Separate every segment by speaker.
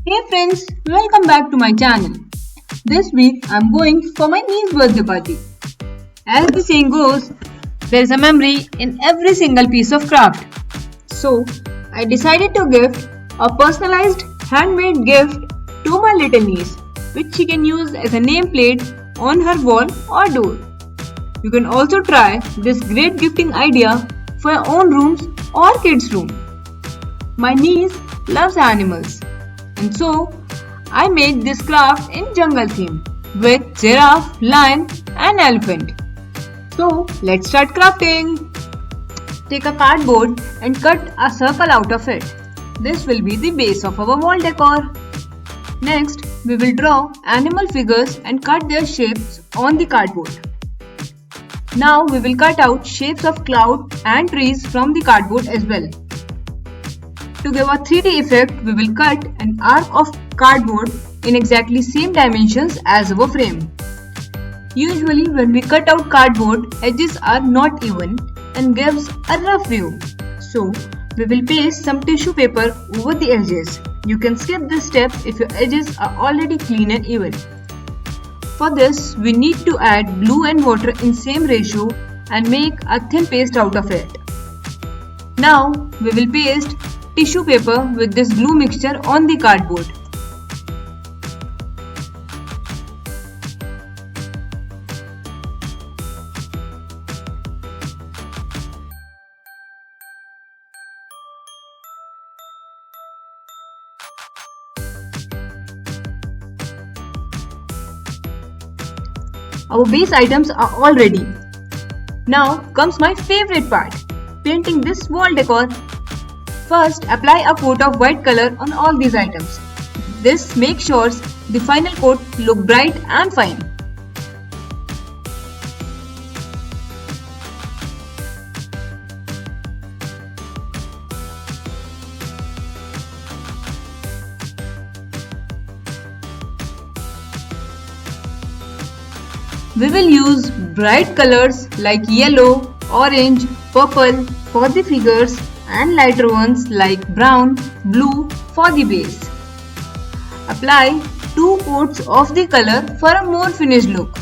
Speaker 1: Hey friends, welcome back to my channel. This week I'm going for my niece's birthday party. As the saying goes, there is a memory in every single piece of craft. So I decided to gift a personalized handmade gift to my little niece, which she can use as a nameplate on her wall or door. You can also try this great gifting idea for your own rooms or kids' room. My niece loves animals, and so I made this craft in jungle theme with giraffe, lion, and elephant. So let's start crafting. Take a cardboard and cut a circle out of it. This will be the base of our wall decor. Next, we will draw animal figures and cut their shapes on the cardboard. Now we will cut out shapes of cloud and trees from the cardboard as well. To give a 3D effect, we will cut an arc of cardboard in exactly same dimensions as our frame. Usually when we cut out cardboard, edges are not even and gives a rough view. So we will paste some tissue paper over the edges. You can skip this step if your edges are already clean and even. For this, we need to add glue and water in same ratio and make a thin paste out of it. Now we will paste tissue paper with this glue mixture on the cardboard. Our base items are all ready. Now comes my favorite part, painting this wall decor. First, apply a coat of white color on all these items. This makes sure the final coat look bright and fine. We will use bright colors like yellow, orange, purple for the figures and lighter ones like brown, blue for the base. Apply 2 coats of the color for a more finished look.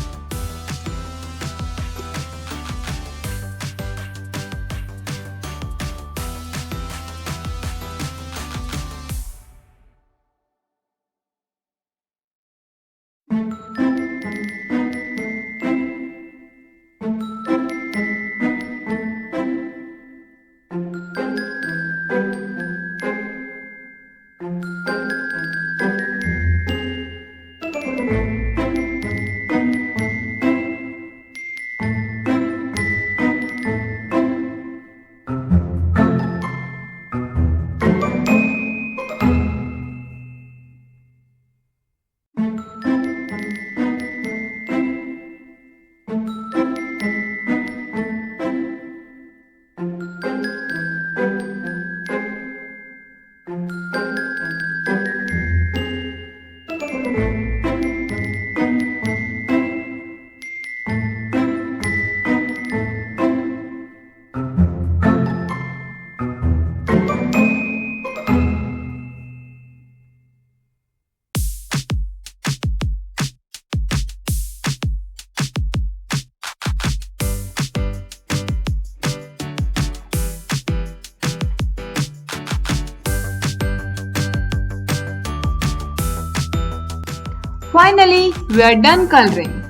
Speaker 1: Finally, we are done coloring.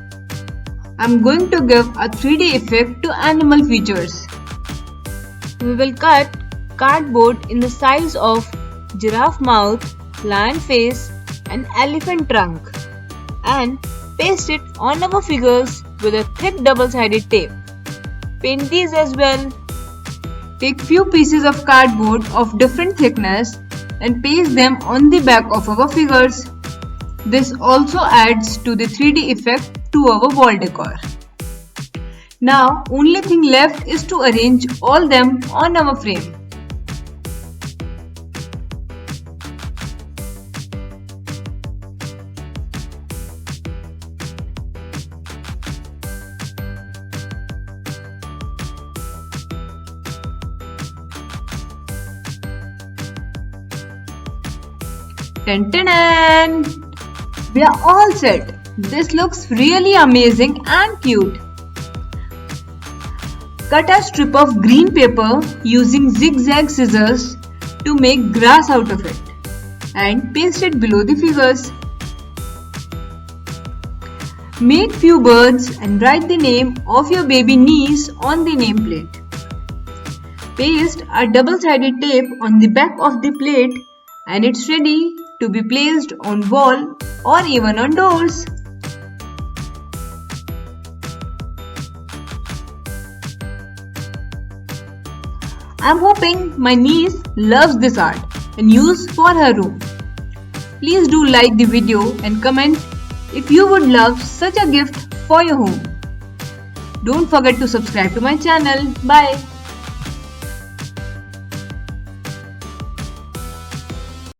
Speaker 1: I'm going to give a 3D effect to animal features. We will cut cardboard in the size of giraffe mouth, lion face and elephant trunk and paste it on our figures with a thick double-sided tape. Paint these as well. Take few pieces of cardboard of different thickness and paste them on the back of our figures. This also adds to the 3D effect to our wall decor. Now only thing left is to arrange all them on our frame. Tan. We are all set. This looks really amazing and cute. Cut a strip of green paper using zigzag scissors to make grass out of it and paste it below the figures. Make few birds and write the name of your baby niece on the nameplate. Paste a double-sided tape on the back of the plate and it's ready to be placed on wall or even on doors. I'm hoping my niece loves this art and use for her room. Please do like the video and comment if you would love such a gift for your home. Don't forget to subscribe to my channel. Bye.